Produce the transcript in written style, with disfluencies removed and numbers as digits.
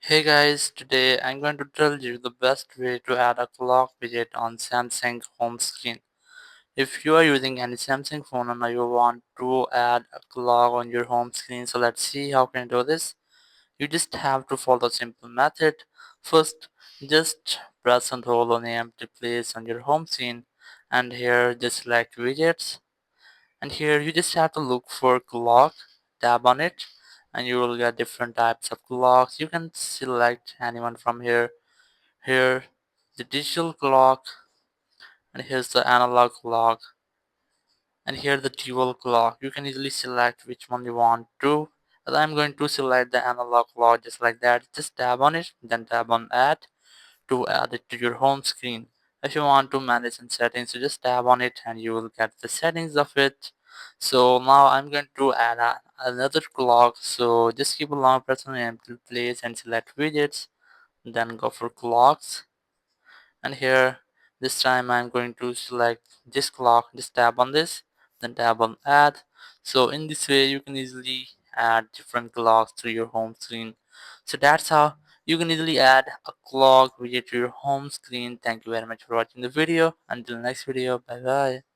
Hey guys, today I'm going to tell you the best way to add a clock widget on Samsung home screen. If you are using any Samsung phone and you want to add a clock on your home screen, so let's see how can you do this. You just have to follow a simple method. First, just press and hold on the empty place on your home screen, and here just select widgets, and here you just have to look for clock, tap on it, and you will get different types of clocks. You can select anyone from here the digital clock, and here's the analog clock, and here the dual clock. You can easily select which one you want to. As I'm going to select the analog clock just like that. Just tap on it, then tap on add to add it to your home screen. If you want to manage some settings, you just tap on it and you will get the settings of it. So now I'm going to add another clock. So just keep a long press on the empty place and select widgets, then go for clocks, and here this time I'm going to select this clock. Just tap on this, then tap on add. So in this way you can easily add different clocks to your home screen. So that's how you can easily add a clock widget to your home screen. Thank you very much for watching the video. Until next video, bye bye.